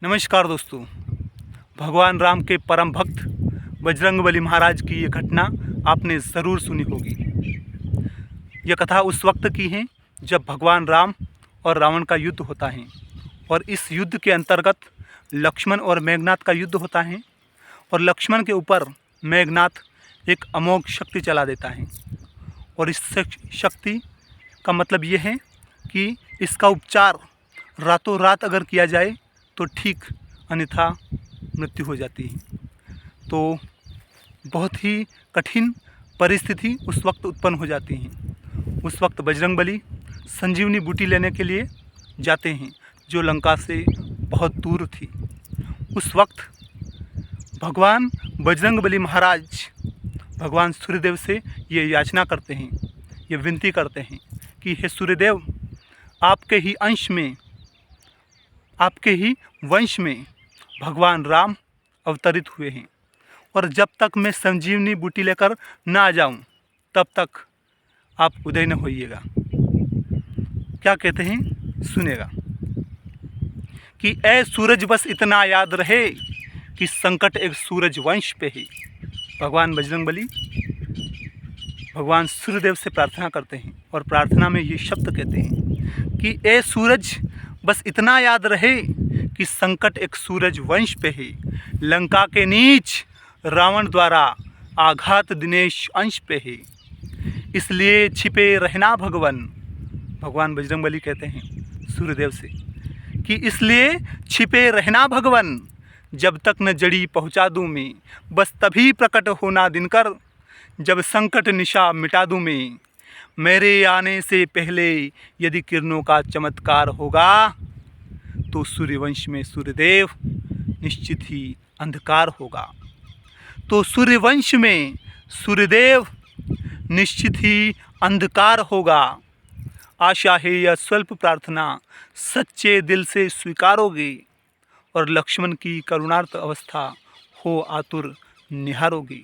नमस्कार दोस्तों। भगवान राम के परम भक्त बजरंगबली महाराज की ये घटना आपने ज़रूर सुनी होगी। यह कथा उस वक्त की है जब भगवान राम और रावण का युद्ध होता है और इस युद्ध के अंतर्गत लक्ष्मण और मेघनाथ का युद्ध होता है और लक्ष्मण के ऊपर मेघनाथ एक अमोघ शक्ति चला देता है और इस शक्ति का मतलब ये है कि इसका उपचार रातों रात अगर किया जाए तो ठीक, अन्यथा मृत्यु हो जाती है। तो बहुत ही कठिन परिस्थिति उस वक्त उत्पन्न हो जाती है। उस वक्त बजरंगबली संजीवनी बूटी लेने के लिए जाते हैं जो लंका से बहुत दूर थी। उस वक्त भगवान बजरंगबली महाराज भगवान सूर्यदेव से ये याचना करते हैं, ये विनती करते हैं कि हे सूर्यदेव, आपके ही अंश में, आपके ही वंश में भगवान राम अवतरित हुए हैं और जब तक मैं संजीवनी बूटी लेकर ना आ जाऊं तब तक आप उदय न होइएगा। क्या कहते हैं, सुनेगा कि ऐ सूरज बस इतना याद रहे कि संकट एक सूरज वंश पे है। भगवान बजरंगबली भगवान सूर्यदेव से प्रार्थना करते हैं और प्रार्थना में ये शब्द कहते हैं कि ऐ सूरज बस इतना याद रहे कि संकट एक सूरज वंश पे है, लंका के नीच रावण द्वारा आघात दिनेश अंश पे है, इसलिए छिपे रहना भगवान। भगवान बजरंगबली कहते हैं सूर्यदेव से कि इसलिए छिपे रहना भगवान, जब तक न जड़ी पहुंचा दूं मैं, बस तभी प्रकट होना दिनकर, जब संकट निशा मिटा दूं मैं, मेरे आने से पहले यदि किरणों का चमत्कार होगा तो सूर्यवंश में सूर्यदेव निश्चित ही अंधकार होगा। तो सूर्यवंश में सूर्यदेव निश्चित ही अंधकार होगा। आशा है यह स्वल्प प्रार्थना सच्चे दिल से स्वीकारोगे और लक्ष्मण की करुणार्त अवस्था हो आतुर निहारोगे,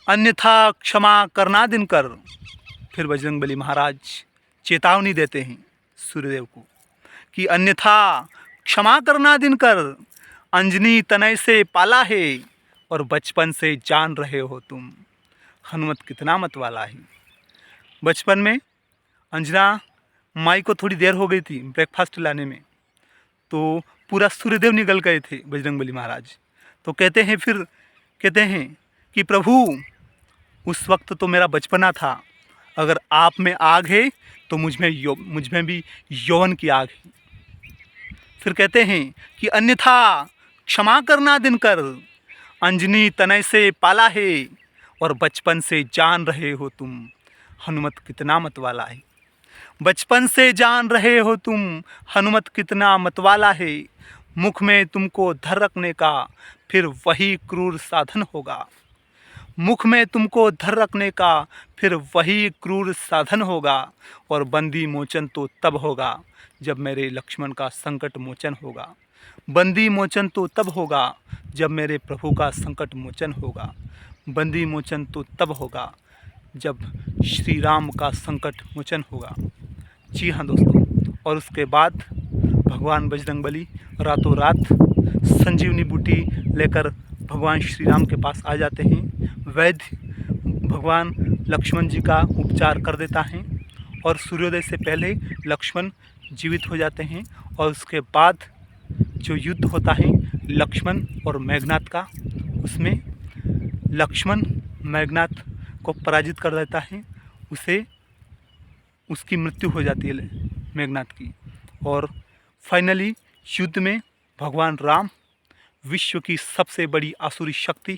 अन्यथा क्षमा करना दिनकर। फिर बजरंगबली महाराज चेतावनी देते हैं सूर्यदेव को कि अन्यथा क्षमा करना दिनकर, अंजनी तनय से पाला है और बचपन से जान रहे हो तुम, हनुमत कितना मत वाला है। बचपन में अंजना माई को थोड़ी देर हो गई थी ब्रेकफास्ट लाने में, तो पूरा सूर्यदेव निकल गए थे बजरंगबली महाराज। तो कहते हैं कि प्रभु, उस वक्त तो मेरा बचपना था, अगर आप में आग है तो मुझ में भी यौवन की आग है। फिर कहते हैं कि अन्यथा क्षमा करना दिनकर, अंजनी तनय से पाला है और बचपन से जान रहे हो तुम, हनुमत कितना मत वाला है। बचपन से जान रहे हो तुम, हनुमत कितना मतवाला है, मुख में तुमको धर रखने का फिर वही क्रूर साधन होगा, मुख में तुमको धर रखने का फिर वही क्रूर साधन होगा, और बंदी मोचन तो तब होगा जब मेरे लक्ष्मण का संकट मोचन होगा, बंदी मोचन तो तब होगा जब मेरे प्रभु का संकट मोचन होगा, बंदी मोचन तो तब होगा जब श्री राम का संकट मोचन होगा। जी हाँ दोस्तों, और उसके बाद भगवान बजरंगबली रातों रात संजीवनी बूटी लेकर भगवान श्री राम के पास आ जाते हैं। वैद्य भगवान लक्ष्मण जी का उपचार कर देता है और सूर्योदय से पहले लक्ष्मण जीवित हो जाते हैं। और उसके बाद जो युद्ध होता है लक्ष्मण और मेघनाथ का, उसमें लक्ष्मण मेघनाथ को पराजित कर देता है, उसकी मृत्यु हो जाती है मेघनाथ की। और फाइनली युद्ध में भगवान राम विश्व की सबसे बड़ी आसुरी शक्ति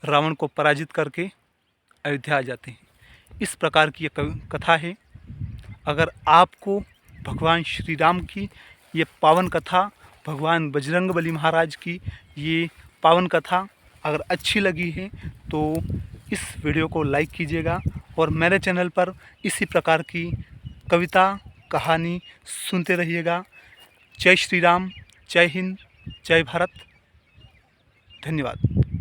रावण को पराजित करके अयोध्या आ जाते हैं। इस प्रकार की ये कथा है। अगर आपको भगवान श्री राम की ये पावन कथा, भगवान बजरंगबली महाराज की ये पावन कथा अगर अच्छी लगी है तो इस वीडियो को लाइक कीजिएगा और मेरे चैनल पर इसी प्रकार की कविता कहानी सुनते रहिएगा। जय श्री राम, जय हिंद, जय भारत। धन्यवाद।